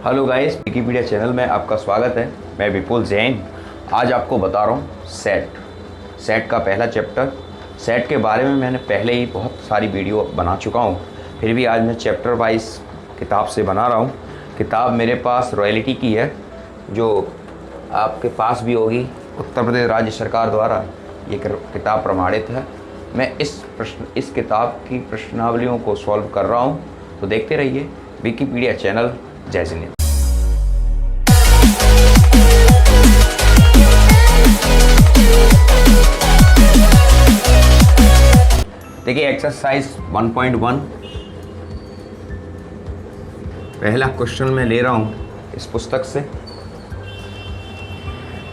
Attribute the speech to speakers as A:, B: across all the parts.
A: Hello guys, Wikipedia channel में आपका स्वागत है। मैं विपुल जैन। आज आपको बता रहा हूँ सेट का पहला चैप्टर। सेट के बारे में मैंने पहले ही बहुत सारी वीडियो बना चुका हूँ, फिर भी आज मैं चैप्टर वाइज किताब से बना रहा हूँ। किताब मेरे पास रॉयल्टी की है, जो आपके पास भी होगी। उत्तर प्रदेश राज्य सरकार द्वारा ये किताब प्रमाणित है। मैं इस किताब की प्रश्नावलियों को सॉल्व कर रहा हूँ, तो देखते रहिए विकिपीडिया चैनल। जय श्री हिंद। देखिए एक्सरसाइज 1.1 पहला क्वेश्चन मैं ले रहा हूँ इस पुस्तक से।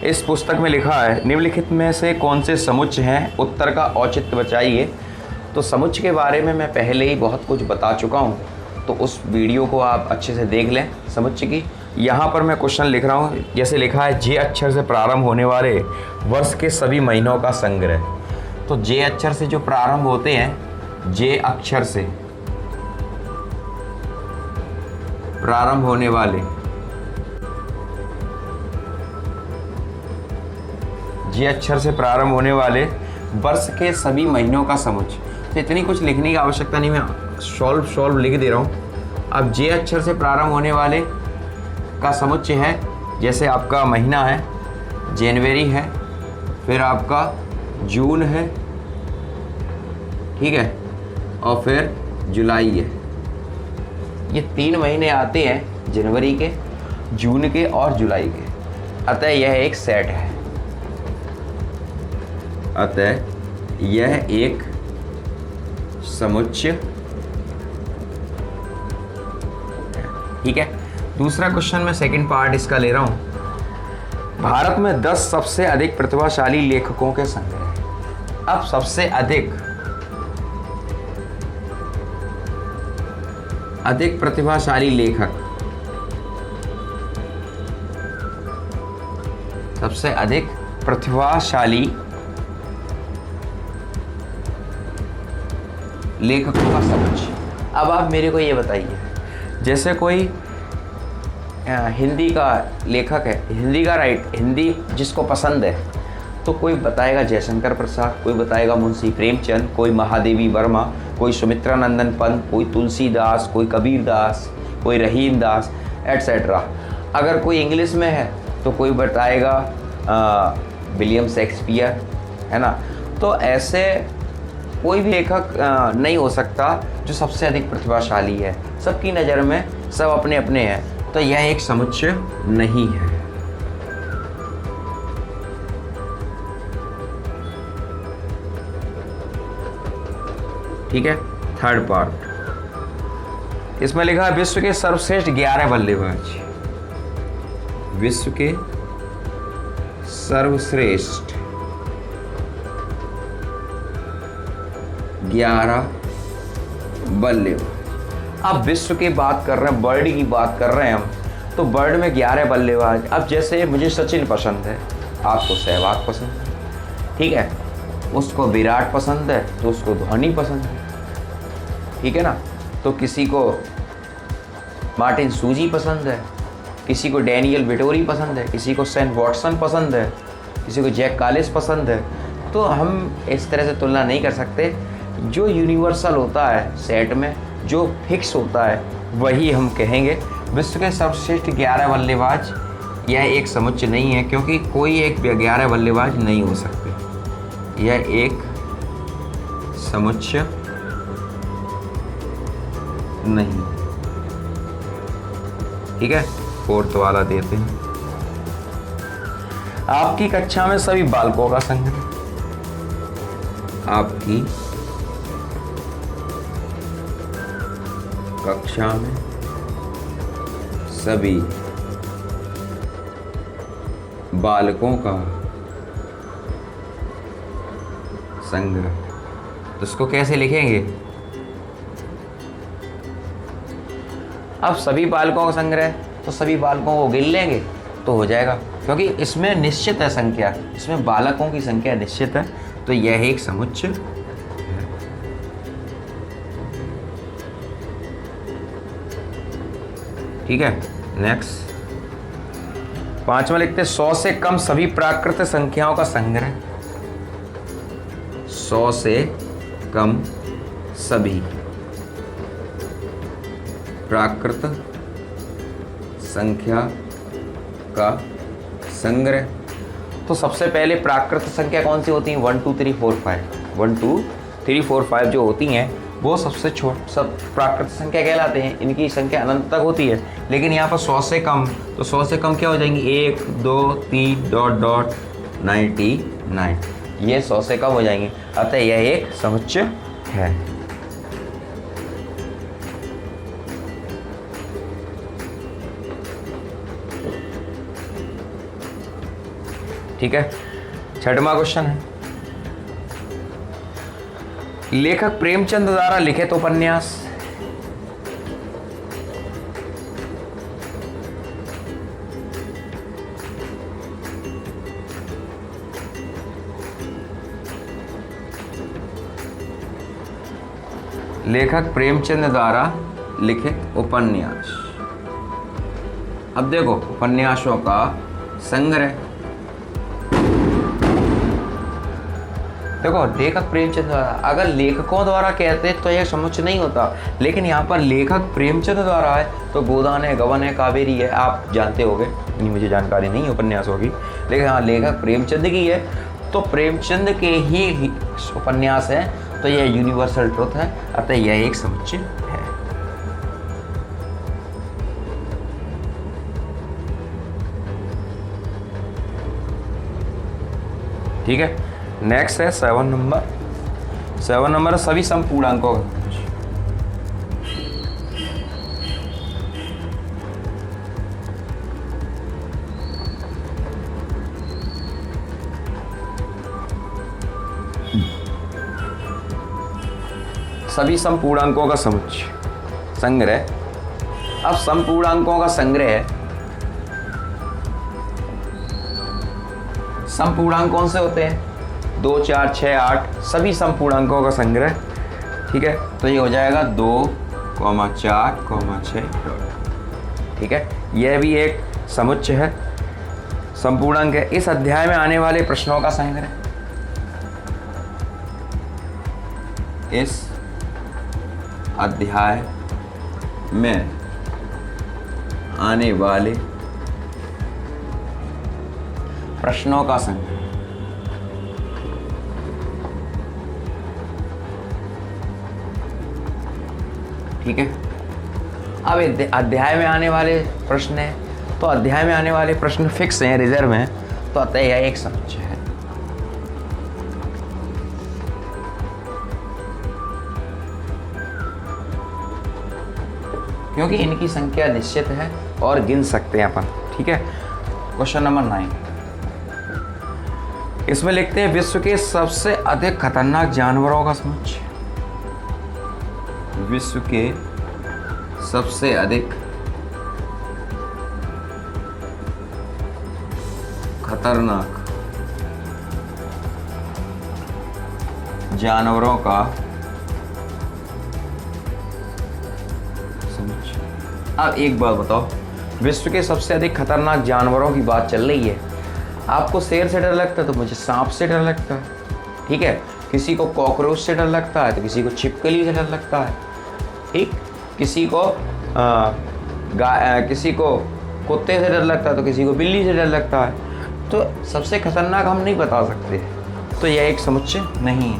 A: इस पुस्तक में लिखा है, निम्नलिखित में से कौन से समुच्चय हैं, उत्तर का औचित्य बताइए। तो समुच्चय के बारे में मैं पहले ही बहुत कुछ बता चुका हूँ, तो उस वीडियो को आप अच्छे से देख लें समुच्चय की। यहाँ पर मैं क्वेश्चन लिख रहा हूँ, जैसे लिखा है जे अक्षर से प्रारंभ होने वाले वर्ष के सभी महीनों का संग्रह। तो जे अक्षर से जो प्रारंभ होते हैं, जे अक्षर से प्रारंभ होने वाले, जे अक्षर से प्रारंभ होने वाले वर्ष के सभी महीनों का समुच्चय। तो इतनी कुछ लिखने की आवश्यकता नहीं, मैं सॉल्व लिख दे रहा हूँ। अब जे अक्षर से प्रारंभ होने वाले का समुच्चय है, जैसे आपका महीना है जनवरी है, फिर आपका जून है, ठीक है, और फिर जुलाई है। ये 3 महीने आते हैं, जनवरी के, जून के और जुलाई के। अतः यह एक सेट है। अतः यह एक समुच्चय, ठीक है। दूसरा क्वेश्चन मैं सेकंड पार्ट इसका ले रहा हूं। भारत में 10 सबसे अधिक प्रतिभाशाली लेखकों के संग्रह। अब सबसे अधिक प्रतिभाशाली लेखक, सबसे अधिक प्रतिभाशाली लेखकों का समुच्चय। अब आप मेरे को ये बताइए, जैसे कोई हिंदी का लेखक है, हिंदी जिसको पसंद है, तो कोई बताएगा जयशंकर प्रसाद, कोई बताएगा मुंशी प्रेमचंद, कोई महादेवी वर्मा, कोई सुमित्रा नंदन पंत, कोई तुलसीदास, कोई कबीर दास, कोई रहीम दास, एट्सेट्रा। अगर कोई इंग्लिश में है तो कोई बताएगा विलियम शेक्सपियर, है ना। तो ऐसे कोई भी लेखक नहीं हो सकता जो सबसे अधिक प्रतिभाशाली है। सबकी नज़र में सब अपने अपने हैं, तो यह एक समुच्चय नहीं है। ठीक है। थर्ड पार्ट, इसमें लिखा है विश्व के सर्वश्रेष्ठ 11 बल्लेबाज। विश्व के सर्वश्रेष्ठ 11 बल्लेबाज। अब विश्व की बात कर रहे हैं, वर्ल्ड की बात कर रहे हैं हम, तो वर्ल्ड में 11 बल्लेबाज। अब जैसे मुझे सचिन पसंद है, आपको सहवाग पसंद है, ठीक है, उसको विराट पसंद है तो उसको धोनी पसंद है, ठीक है ना। तो किसी को मार्टिन सूजी पसंद है, किसी को डैनियल विटोरी पसंद है, किसी को सेन वॉटसन पसंद है, किसी को जैक कालिस पसंद है। तो हम इस तरह से तुलना नहीं कर सकते। जो यूनिवर्सल होता है सेट में, जो फिक्स होता है, वही हम कहेंगे। विश्व के सर्वश्रेष्ठ 11 बल्लेबाज यह एक समुच्चय नहीं है, क्योंकि कोई एक 11 बल्लेबाज नहीं हो सकते। यह एक समुच्चय नहीं, ठीक है। फोर्थ वाला देते हैं, आपकी कक्षा में सभी बालकों का संग्रह। आपकी कक्षा में सभी बालकों का संग्रह। तो इसको कैसे लिखेंगे? अब सभी बालकों का संग्रह, तो सभी बालकों को गिन लेंगे तो हो जाएगा, क्योंकि इसमें निश्चित है संख्या, इसमें बालकों की संख्या निश्चित है। तो यह एक समुच्चय ठीक है। नेक्स्ट 5वां लिखते हैं 100 से कम सभी प्राकृत संख्याओं का संग्रह। 100 से कम सभी प्राकृत संख्या का संग्रह। तो सबसे पहले प्राकृत संख्या कौन सी होती है? 1 2 3 4 5। 1 2 3 4 5 जो होती हैं वो सबसे सब प्राकृत संख्या कहलाते हैं। इनकी संख्या अनंत तक होती है, लेकिन यहाँ पर 100 से कम, तो 100 से कम क्या हो जाएंगी? 1 2 3 डॉट डॉट 99, ये 100 से कम हो जाएंगे। अतः यह एक समुच्चय है। ठीक है, 6वां क्वेश्चन है, लेखक प्रेमचंद द्वारा लिखित उपन्यास। लेखक प्रेमचंद द्वारा लिखित उपन्यास। अब देखो उपन्यासों का संग्रह। देखो लेखक प्रेमचंद द्वारा, अगर लेखकों द्वारा कहते तो यह समुच्चय नहीं होता, लेकिन यहाँ पर लेखक प्रेमचंद द्वारा है तो गोदान है, गबन है, कावेरी है, आप जानते होंगे, इतनी मुझे जानकारी नहीं है उपन्यासों की, लेकिन हाँ लेखक प्रेमचंद की है तो प्रेमचंद के ही उपन्यास है, तो यह यूनिवर्सल ट्रुथ है, अतः यह एक समुच्चय है। ठीक है, नेक्स्ट है 7 नंबर। 7 नंबर सभी समपूर्णांकों का। सभी समपूर्णांकों का समुच्चय संग्रह। अब समपूर्णांकों का संग्रह है, समपूर्णांक कौन से होते हैं? 2 4 6 8 सभी समपूर्णांकों का संग्रह। ठीक है, तो ये हो जाएगा 2, 4, 6। ठीक है, यह भी एक समुच्चय है, समपूर्णांक है। इस अध्याय में आने वाले प्रश्नों का संग्रह। इस अध्याय में आने वाले प्रश्नों का संग्रह। ठीक है, अब अध्याय में आने वाले प्रश्न है, तो अध्याय में आने वाले प्रश्न फिक्स हैं, रिजर्व हैं, तो अतः यह एक समुच्चय है। क्योंकि इनकी संख्या निश्चित है और गिन सकते हैं अपन। ठीक है, क्वेश्चन नंबर 9, इसमें लिखते हैं विश्व के सबसे अधिक खतरनाक जानवरों का समुच्चय। विश्व के सबसे अधिक खतरनाक जानवरों का समुच्चय। अब एक बात बताओ, विश्व के सबसे अधिक खतरनाक जानवरों की बात चल रही है। आपको शेर से डर लगता है तो मुझे सांप से डर लगता है। ठीक है, किसी को कॉकरोच से डर लगता है तो किसी को छिपकली से डर लगता है। ठीक, किसी को किसी को कुत्ते से डर लगता है तो किसी को बिल्ली से डर लगता है। तो सबसे खतरनाक हम नहीं बता सकते, तो यह एक समुच्चय नहीं है,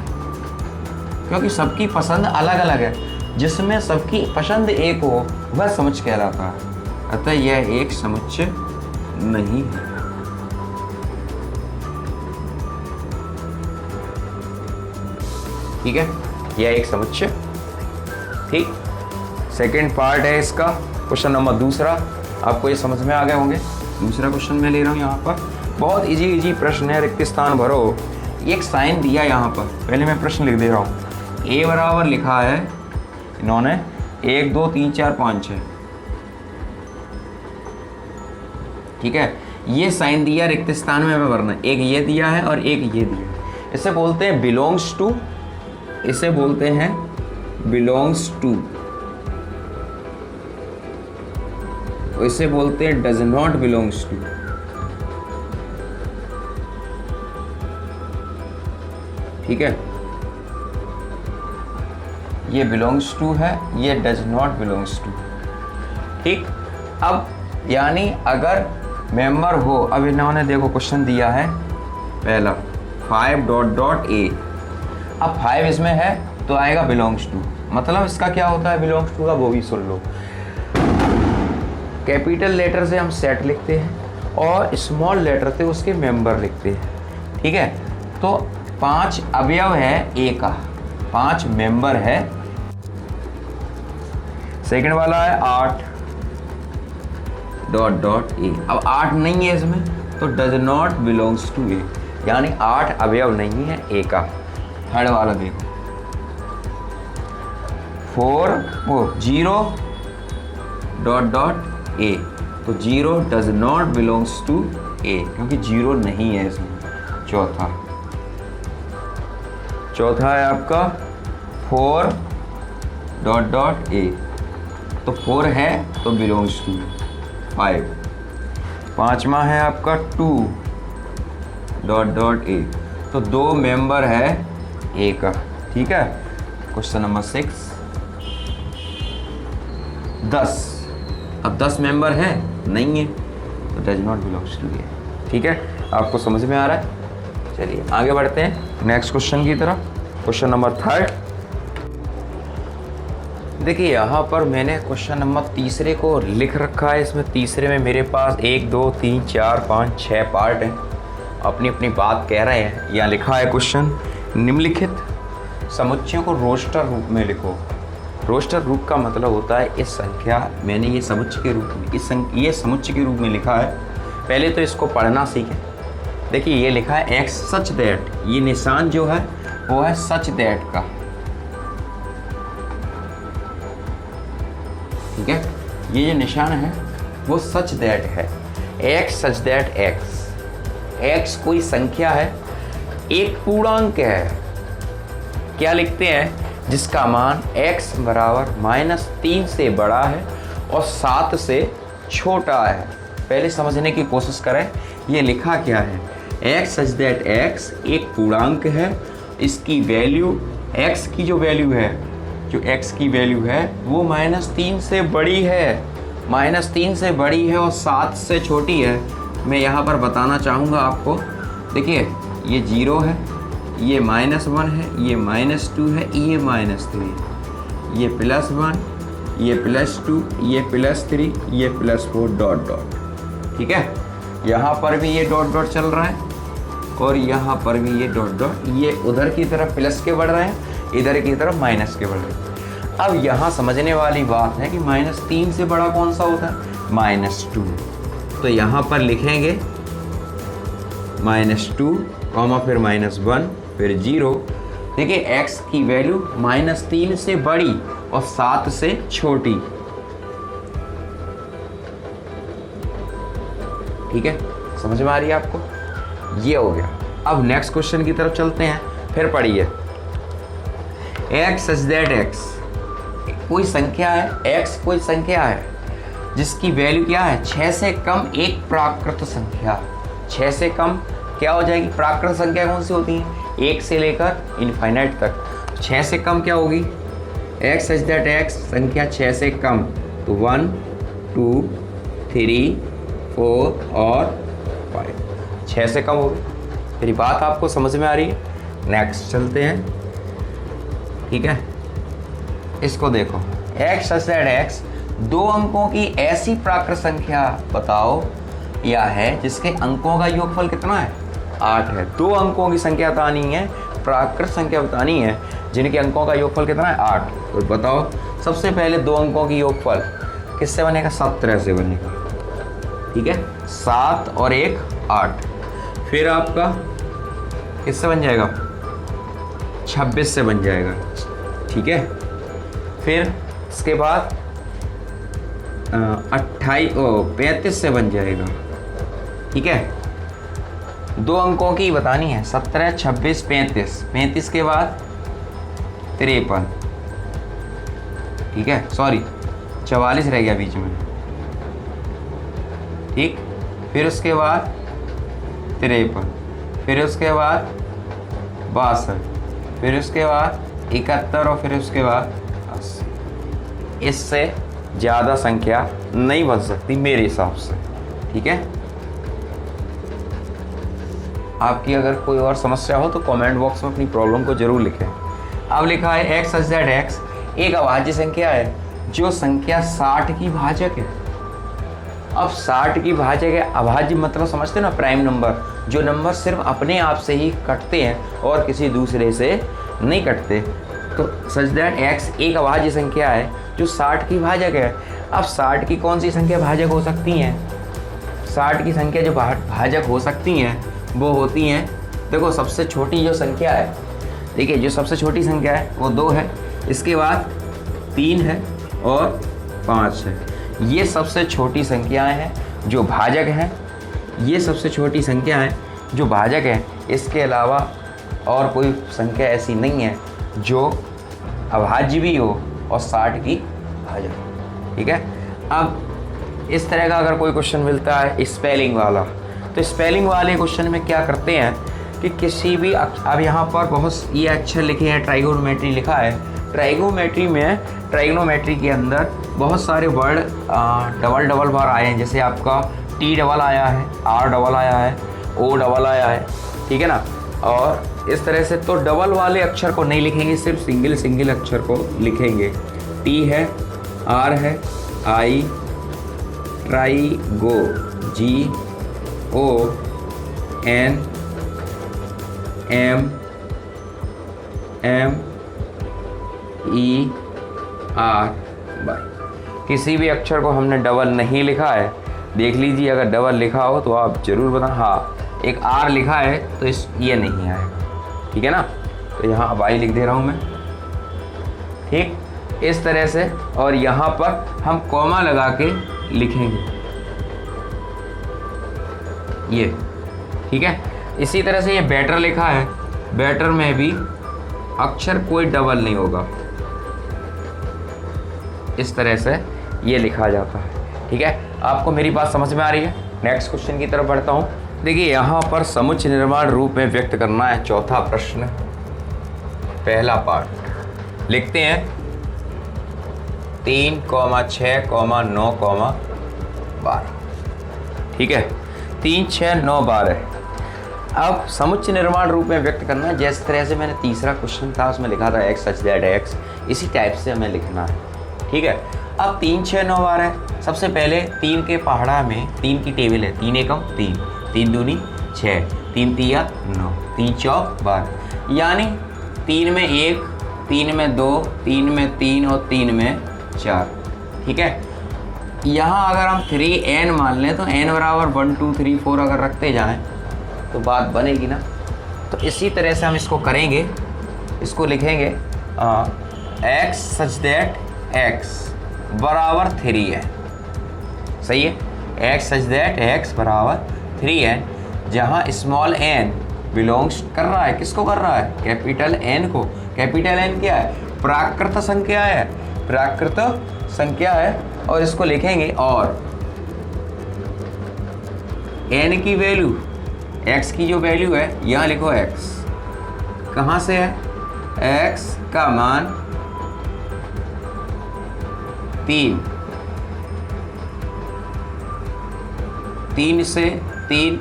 A: क्योंकि सबकी पसंद अलग अलग है। जिसमें सबकी पसंद एक हो वह समुच्चय कहलाता है, अतः यह एक समुच्चय नहीं है। ठीक है, यह एक समुच्चय। ठीक, सेकंड पार्ट है इसका, क्वेश्चन नंबर 2। आपको ये समझ में आ गए होंगे। दूसरा क्वेश्चन मैं ले रहा हूँ यहाँ पर, बहुत इजी प्रश्न है, रिक्त स्थान भरो। एक साइन दिया यहाँ पर, पहले मैं प्रश्न लिख दे रहा हूँ। ए बराबर लिखा है इन्होंने 1 2 3 4 5 6। ठीक है, ये साइन दिया, रिक्त स्थान में भरना। एक ये दिया है और एक ये दिया है। इसे बोलते हैं बिलोंग्स टू, इसे बोलते हैं बिलोंग्स टू। तो इसे बोलते हैं डज नॉट बिलोंग्स टू। ठीक है, ये बिलोंग्स टू है, ये डज नॉट बिलोंग्स टू। ठीक, अब यानी अगर मेंबर हो, अब इन्होंने देखो क्वेश्चन दिया है पहला 5 डॉट डॉट ए, अब 5 इसमें है तो आएगा बिलोंग्स टू, मतलब इसका क्या होता है बिलोंग्स टू का, वो भी सुन लो। कैपिटल लेटर से हम सेट लिखते हैं और स्मॉल लेटर से उसके मेंबर लिखते हैं। ठीक है, तो 5 अवयव है ए का, 5 मेंबर है। सेकंड वाला है 8 डॉट डॉट ए, अब 8 नहीं है इसमें तो डज नॉट बिलोंग्स टू ए, यानी 8 अवयव नहीं है ए का। थर्ड वाला देखो 0 डॉट डॉट ए, तो 0 डज नॉट बिलोंग्स टू ए, क्योंकि 0 नहीं है इसमें। चौथा है आपका 4 डॉट डॉट ए, तो 4 है तो बिलोंग्स टू 5। पांचवा है आपका 2 डॉट डॉट ए, तो 2 मेंबर है ए का। ठीक है, क्वेश्चन नंबर 6 10, अब 10 मेंबर है नहीं है तो डज नॉट बिलोंग्स टू ए। ठीक है, आपको समझ में आ रहा है? चलिए आगे बढ़ते हैं नेक्स्ट क्वेश्चन की तरफ। Question number 3। देखिए यहाँ पर मैंने क्वेश्चन नंबर तीसरे को लिख रखा है। इसमें तीसरे में मेरे पास 1 2 3 4 5 6 पार्ट हैं, अपनी अपनी बात कह रहे हैं। यहाँ लिखा है क्वेश्चन, निम्नलिखित समुच्चयों को रोस्टर रूप में लिखो। रोस्टर रूप का मतलब होता है इस संख्या, मैंने ये समुच्चय के रूप में ये समुच्चय के रूप में लिखा है। पहले तो इसको पढ़ना सीखें। देखिए ये लिखा है एक्स सच दैट, ये निशान जो है वो है सच दैट का। ठीक है, ये जो निशान है वो सच दैट है। एक्स सच दैट एक्स कोई संख्या है, एक पूर्णांक है। क्या लिखते हैं? जिसका मान x बराबर -3 से बड़ा है और 7 से छोटा है। पहले समझने की कोशिश करें ये लिखा क्या है। x सच दैट x एक पूर्णांक है, इसकी वैल्यू x की जो वैल्यू है वो -3 से बड़ी है, -3 से बड़ी है और 7 से छोटी है। मैं यहाँ पर बताना चाहूँगा आपको, देखिए ये 0 है, ये -1 है, ये -2 है, ये -3, ये +1, ये +2, ये +3, ये +4 डॉट डॉट। ठीक है, यहाँ पर भी ये डॉट डॉट चल रहा है और यहाँ पर भी ये डॉट डॉट, ये उधर की तरफ प्लस के बढ़ रहे हैं, इधर की तरफ माइनस के बढ़ रहे हैं। अब यहाँ समझने वाली बात है कि -3 से बड़ा कौन सा होता है? -2। तो यहाँ पर लिखेंगे -2, फिर -1, फिर 0। देखिए x की वैल्यू -3 से बड़ी और 7 से छोटी। ठीक है, समझ में आ रही है आपको? ये हो गया। अब नेक्स्ट क्वेश्चन की तरफ चलते हैं, फिर पढ़िए। x सच दैट x कोई संख्या है, x कोई संख्या है जिसकी वैल्यू क्या है? 6 से कम एक प्राकृत संख्या। 6 से कम क्या हो जाएगी? प्राकृत संख्या कौन सी होती है? 1 से लेकर इनफाइनाइट तक। 6 से कम क्या होगी? x सच दैट x संख्या 6 से कम, तो 1 2 3 4 और 5, 6 से कम होगी। मेरी बात आपको समझ में आ रही है? नेक्स्ट चलते हैं। ठीक है, इसको देखो, x सच दैट x 2 अंकों की ऐसी प्राकृत संख्या बताओ या है जिसके अंकों का योगफल कितना है? 8 है। 2 अंकों की संख्या बतानी है, प्राकृत संख्या बतानी है जिनके अंकों का योगफल कितना है? 8। तो बताओ, सबसे पहले 2 अंकों की योगफल किससे बनेगा? 17 से बनेगा। ठीक है, 7 और 1 8। फिर आपका किससे बन जाएगा? 26 से बन जाएगा। ठीक है, फिर इसके बाद 35 से बन जाएगा। ठीक है, 2 अंकों की बतानी है, 17 26 35। 35 के बाद 53। ठीक है, सॉरी 44 रह गया बीच में। ठीक, फिर उसके बाद 53, फिर उसके बाद 62, फिर उसके बाद 71 और फिर उसके बाद 80। इससे ज़्यादा संख्या नहीं बन सकती मेरे हिसाब से। ठीक है, आपकी अगर कोई और समस्या हो तो कमेंट बॉक्स में अपनी प्रॉब्लम को जरूर लिखें। अब लिखा है x सच दैट x एक अभाज्य संख्या है जो संख्या 60 की भाजक है। अब 60 की भाजक है, अभाज्य मतलब समझते ना, प्राइम नंबर, जो नंबर सिर्फ अपने आप से ही कटते हैं और किसी दूसरे से नहीं कटते। तो सच दैट x एक अभाज्य संख्या है जो 60 की भाजक है। अब 60 की कौन सी संख्या भाजक हो सकती हैं? 60 की संख्या जो भाजक हो सकती हैं वो होती हैं, देखो सबसे छोटी जो संख्या है, देखिए जो सबसे छोटी संख्या है वो 2 है, इसके बाद 3 है और 5 है। ये सबसे छोटी संख्याएं हैं जो भाजक हैं, ये सबसे छोटी संख्या है जो भाजक है। इसके अलावा और कोई संख्या ऐसी नहीं है जो अभाज्य भी हो और 60 की भाजक हो। ठीक है, अब इस तरह का अगर कोई क्वेश्चन मिलता है स्पेलिंग वाला, तो स्पेलिंग वाले क्वेश्चन में क्या करते हैं कि किसी भी अब यहाँ पर बहुत ये अक्षर लिखे हैं, ट्राइगोनोमेट्री लिखा है। ट्राइगोनोमेट्री के अंदर बहुत सारे वर्ड डबल बार आए हैं, जैसे आपका टी डबल आया है, आर डबल आया है, ओ डबल आया है। ठीक है ना, और इस तरह से तो डबल वाले अक्षर को नहीं लिखेंगे, सिर्फ सिंगल अक्षर को लिखेंगे। टी है, आर है, आई, ट्राइगो, G, O, N, M, E, R, Y. किसी भी अक्षर को हमने डबल नहीं लिखा है, देख लीजिए, अगर डबल लिखा हो तो आप ज़रूर बताएं। हाँ, एक आर लिखा है तो ये नहीं आएगा। ठीक है ना, तो यहाँ वाई लिख दे रहा हूँ मैं। ठीक, इस तरह से, और यहाँ पर हम कॉमा लगा के लिखेंगे ये। ठीक है, इसी तरह से ये बेटर लिखा है, बेटर में भी अक्षर कोई डबल नहीं होगा, इस तरह से ये लिखा जाता है। ठीक है, आपको मेरी बात समझ में आ रही है? नेक्स्ट क्वेश्चन की तरफ बढ़ता हूँ। देखिए यहाँ पर समुच्चय निर्माण रूप में व्यक्त करना है। चौथा प्रश्न, पहला पार्ट लिखते हैं 3, 6, 9, 12। ठीक है, 3, 6, 9, 12। अब समुच्चय निर्माण रूप में व्यक्त करना है, जिस तरह से मैंने तीसरा क्वेश्चन था उसमें लिखा था x सच दैट x, इसी टाइप से हमें लिखना है। ठीक है, अब 3, 6, 9, 12। सबसे पहले 3 के पहाड़ा में 3 की टेबल है, 3 एकम 3, 3 दूनी 6, 3 तिया 9, 3 चौक 12, यानी 3 में 1, 3 में 2, 3 में 3 और 3 में 4। ठीक है, यहाँ अगर हम 3n मान लें तो n बराबर 1 2 3 4 अगर रखते जाएं तो बात बनेगी ना। तो इसी तरह से हम इसको करेंगे, इसको लिखेंगे x सच दैट x बराबर 3 है। सही है, x सच दैट x बराबर 3 है, जहाँ स्मॉल n बिलोंग्स कर रहा है, किसको कर रहा है? कैपिटल n को। कैपिटल n क्या है? प्राकृत संख्या है, प्राकृत संख्या है, और इसको लिखेंगे और n की वैल्यू, x की जो वैल्यू है यहाँ लिखो x, कहाँ से है? x का मान 3, 3 से 3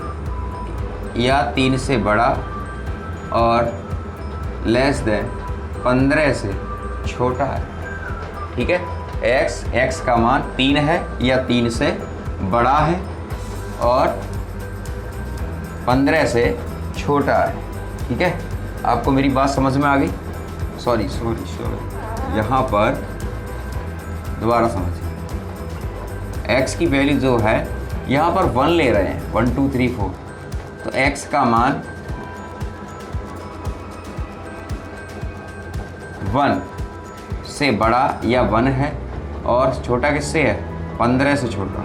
A: या 3 से बड़ा और लेस देन 15 से छोटा है। ठीक है, x का मान 3 है या 3 से बड़ा है और 15 से छोटा है। ठीक है, आपको मेरी बात समझ में आ गई? सॉरी, यहाँ पर दोबारा समझिए, x की वैल्यू जो है यहाँ पर 1 ले रहे हैं, 1 2 3 4, तो x का मान 1 से बड़ा या 1 है और छोटा किससे है? 15 से छोटा।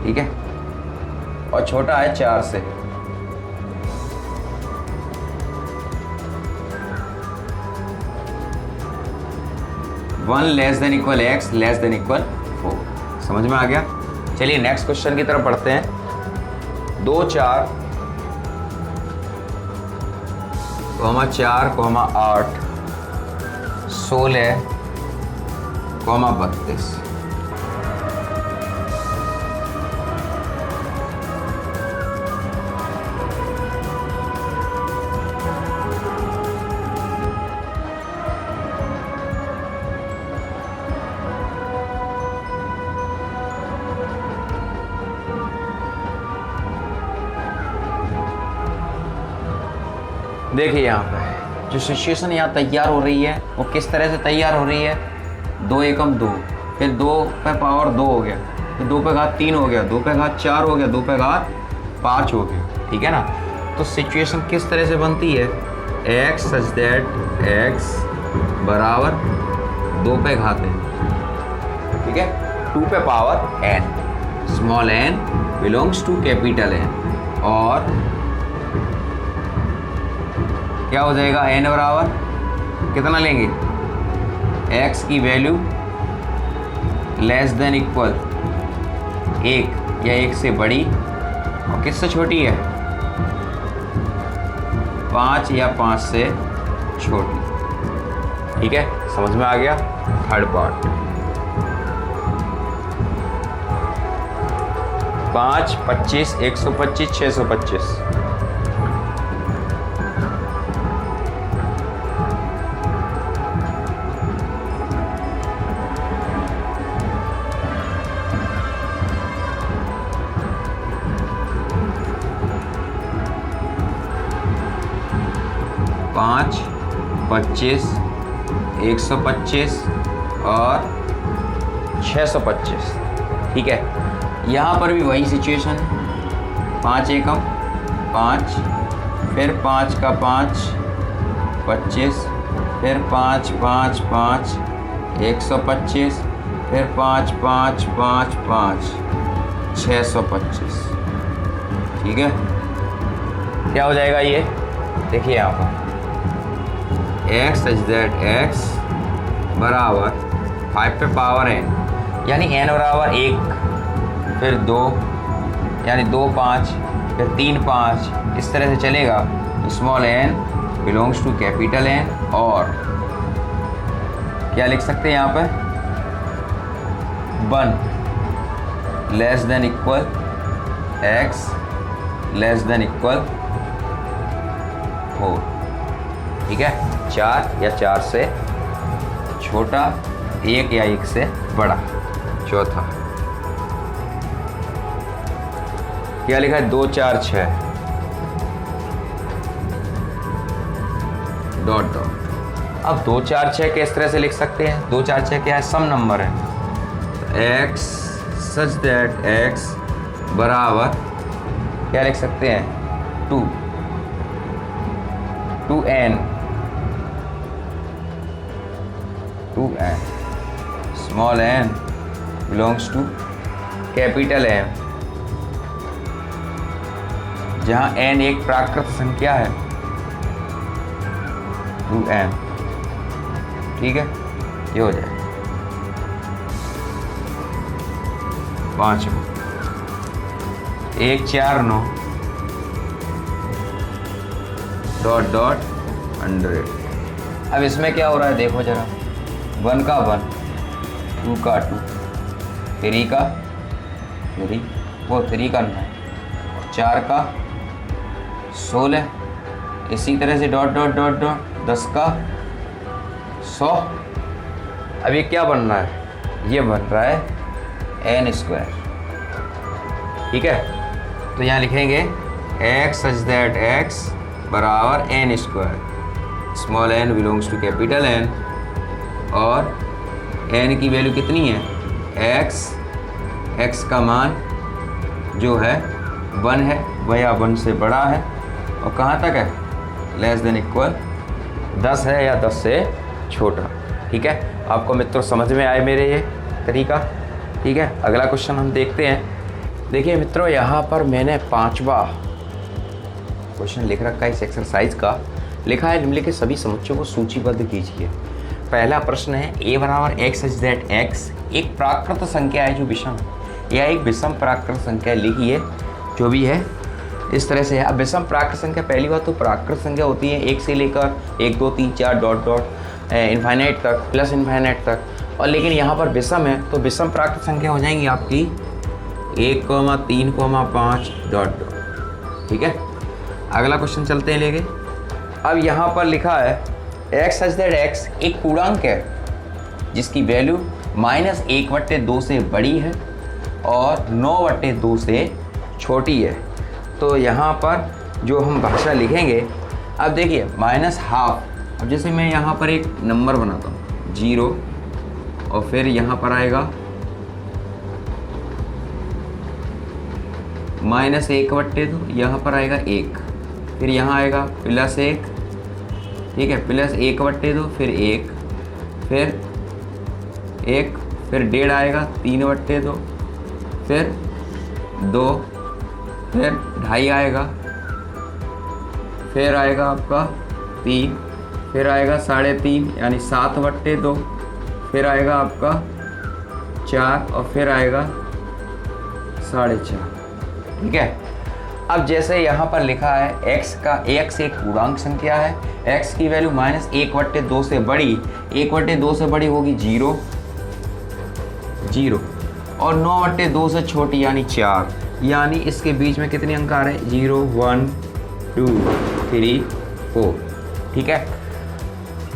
A: ठीक है, और छोटा है 4 से। One less than equal x less than equal 4। समझ में आ गया? चलिए नेक्स्ट क्वेश्चन की तरफ बढ़ते हैं। 2 4 कॉमा 4 कॉमा 8 16 कॉमा 32। देखिए यहाँ पे जो सिचुएशन यहाँ तैयार हो रही है वो किस तरह से तैयार हो रही है। 2 एकम 2, फिर 2 पे पावर 2 हो गया, फिर 2 पे घात 3 हो गया, 2 पे घात 4 हो गया, 2 पे घात 5 हो गया, ठीक है ना। तो सिचुएशन किस तरह से बनती है, x सच दैट x बराबर 2 पे घात n, ठीक है, 2 पे power n, small n belongs to capital N। और क्या हो जाएगा, n बराबर कितना लेंगे, x की वैल्यू लेस देन इक्वल 1 या 1 से बड़ी और किससे छोटी है, 5 या 5 से छोटी, ठीक है। समझ में आ गया। Third part 5 25 125 625। पाँच 25 125 और 625, ठीक है। यहाँ पर भी वही सिचुएशन है, 5 एकम 5, फिर 5 का 5 25, फिर 5 5 5 125, फिर 5 5 5 5 625, ठीक है। क्या हो जाएगा ये, देखिए यहाँ पर x सच दैट x बराबर 5 पे पावर n, यानी n बराबर 1, फिर 2 यानी 2 5, फिर 3 5, इस तरह से चलेगा। Small n belongs to capital N। और क्या लिख सकते हैं यहाँ पे, 1 less than equal x less than equal 4, ठीक है। 4 या 4 से छोटा, 1 या 1 से बड़ा। चौथा क्या लिखा है, 2 4 6 डॉट डॉट। अब 2 4 6 किस तरह से लिख सकते हैं, 2 4 6 क्या है, सम नंबर है। x सच दैट x बराबर क्या लिख सकते हैं, 2 2n 2n, small n belongs to capital M, जहाँ n एक प्राकृत संख्या है, 2n, ठीक है। ये हो जाए 5 1 4 9 डॉट डॉट 100। अब इसमें क्या हो रहा है देखो जरा, 1 का 1, 2 का 2, 3 का 3, वो 3 का 9, 4 का 16, इसी तरह से डॉट डॉट डॉट डॉट 10 का 100। अब ये क्या बन रहा है, ये बन रहा है n स्क्वायर, ठीक है। तो यहाँ लिखेंगे x सच दैट x बराबर n square, small n belongs to capital N। और n की वैल्यू कितनी है, x का मान जो है 1 है, वह या 1 से बड़ा है, और कहाँ तक है, लेस देन इक्वल 10 है या 10 से छोटा, ठीक है। आपको मित्रों समझ में आए मेरे ये तरीका, ठीक है। अगला क्वेश्चन हम देखते हैं। देखिए मित्रों, यहाँ पर मैंने 5वां क्वेश्चन लिख रखा है इस एक्सरसाइज का। लिखा है निम्नलिखित सभी समुच्चयों को सूचीबद्ध कीजिए। पहला प्रश्न है a बराबर x सच दैट x एक प्राकृत संख्या है जो विषम है। यह एक विषम प्राकृत संख्या लिखी है, जो भी है इस तरह से है। अब विषम प्राकृत संख्या, पहली बात तो प्राकृत संख्या होती है 1 से लेकर 1 2 3 4 डॉट डॉट इन्फाइनाइट तक, प्लस इन्फाइनाइट तक। और लेकिन यहाँ पर विषम है तो विषम प्राकृत संख्या हो जाएंगी आपकी 1, 3, 5 डॉट डॉट। ठीक है, अगला क्वेश्चन चलते हैं लेके। अब यहाँ पर लिखा है x सच दैट x एक पूर्णांक है जिसकी वैल्यू -1/2 से बड़ी है और 9/2 से छोटी है। तो यहाँ पर जो हम भाषा लिखेंगे, अब देखिए -12। अब जैसे मैं यहाँ पर एक नंबर बनाता हूँ 0 और फिर यहाँ पर आएगा -1/2, यहाँ पर आएगा 1, फिर यहाँ आएगा +1, ठीक है, +1/2, फिर 1, फिर 1, फिर 1.5 आएगा 3/2, फिर 2, फिर 2.5 आएगा, फिर आएगा आपका 3, फिर आएगा 3.5 यानी 7/2, फिर आएगा आपका 4 और फिर आएगा 4.5। ठीक है, अब जैसे यहाँ पर लिखा है x एक पूर्णांक संख्या है, x की वैल्यू -1/2 से बड़ी, 1/2 से बड़ी होगी 0 और 9/2 से छोटी यानी 4, यानी इसके बीच में कितने अंक आ रहे हैं 0 1 2 3 4। ठीक है,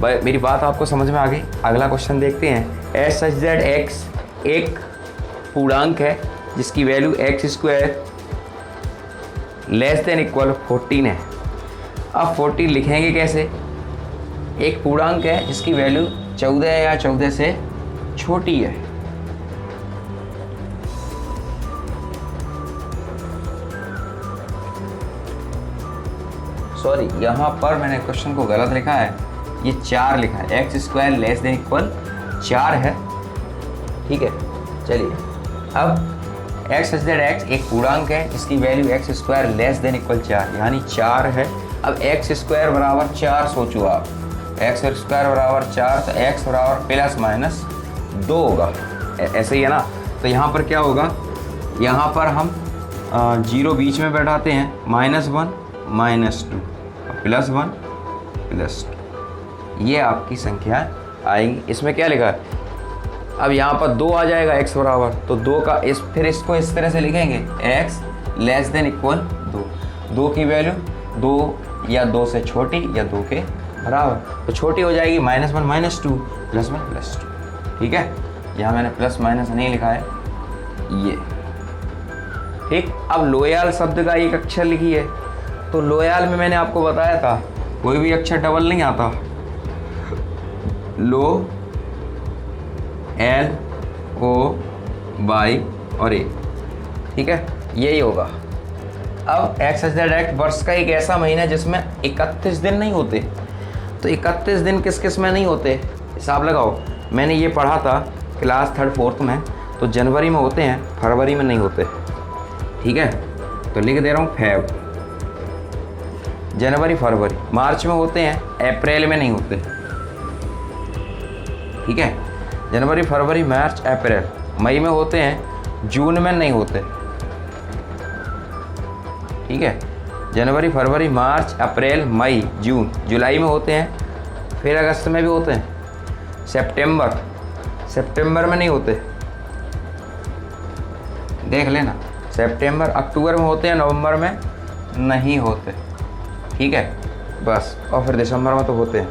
A: मेरी बात आपको समझ में आ गई। अगला क्वेश्चन देखते हैं। एच सच दैट x एक पूर्णांक है जिसकी value x² less than equal 14 है। अब 14 लिखेंगे कैसे? एक पूर्णांक है जिसकी वैल्यू 14 है या 14 से छोटी है। सॉरी, यहाँ पर मैंने क्वेश्चन को गलत लिखा है, ये 4 लिखा है, x² लेस देन इक्वल 4 है। ठीक है, चलिए अब x सच दैट x एक पूर्णांक है जिसकी value x² less than equal 4 यानी 4 है। अब x² बराबर 4 सोचो आप, x² बराबर 4 तो x बराबर ±2 होगा, ऐसे ही है ना। तो यहाँ पर क्या होगा, यहाँ पर हम 0 बीच में बैठाते हैं, -1 -2 +1 +2, ये आपकी संख्या आएंगी। इसमें क्या लिखा है, अब यहाँ पर 2 आ जाएगा x बराबर, तो 2 का फिर इसको इस तरह से लिखेंगे x लेस देन इक्वल 2 की वैल्यू 2 या 2 से छोटी या 2 के बराबर, तो छोटी हो जाएगी -1 -2 +1 +2। ठीक है, यहाँ मैंने प्लस माइनस नहीं लिखा है ये। ठीक, अब लोयाल शब्द का एक अक्षर लिखिए। तो लोयाल में मैंने आपको बताया था कोई भी अक्षर डबल नहीं आता, लो L O Y और A। ठीक है, यही होगा। अब x वर्ष का एक ऐसा महीना है जिसमें 31 दिन नहीं होते। तो 31 दिन किस किस में नहीं होते, हिसाब लगाओ। मैंने ये पढ़ा था क्लास 3rd 4th में, तो जनवरी में होते हैं, फरवरी में नहीं होते। ठीक है, तो लिख दे रहा हूँ फेब, जनवरी फरवरी। मार्च में होते हैं, अप्रैल में नहीं होते। ठीक है, जनवरी फरवरी मार्च अप्रैल। मई में होते हैं, जून में नहीं होते। ठीक है, जनवरी फरवरी मार्च अप्रैल मई जून। जुलाई में होते हैं, फिर अगस्त में भी होते हैं। सितंबर में नहीं होते, देख लेना। सितंबर अक्टूबर में होते हैं, नवंबर में नहीं होते। ठीक है, बस। और फिर दिसंबर में तो होते हैं।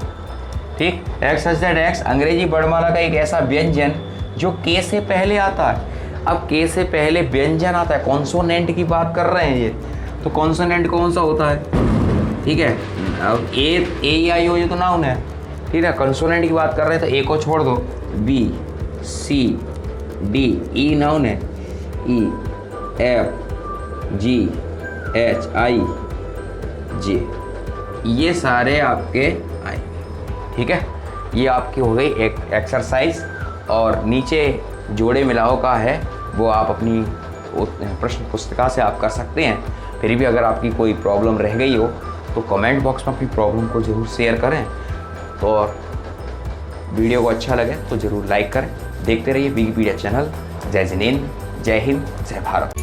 A: ठीक, एक्स सच दैट एक्स अंग्रेजी वर्णमाला का एक ऐसा व्यंजन जो के से पहले आता है। अब के से पहले व्यंजन आता है, कॉन्सोनेंट की बात कर रहे हैं ये, तो कॉन्सोनेंट कौन सा होता है? ठीक है, अब ए आई ओ ये तो नाउन है। ठीक है, कॉन्सोनेंट की बात कर रहे हैं तो ए को छोड़ दो, बी सी डी। ई नाउन है, E F G H I जे, ये सारे आपके आए। ठीक है, ये आपकी हो गई एक एक्सरसाइज। और नीचे जोड़े मिलाओ का है, वो आप अपनी प्रश्न पुस्तिका से आप कर सकते हैं। फिर भी अगर आपकी कोई प्रॉब्लम रह गई हो तो कमेंट बॉक्स में अपनी प्रॉब्लम को ज़रूर शेयर करें। और वीडियो को अच्छा लगे तो ज़रूर लाइक करें। देखते रहिए विकिपीडिया चैनल। जय जिनेंद्र, जय हिंद, जय भारत।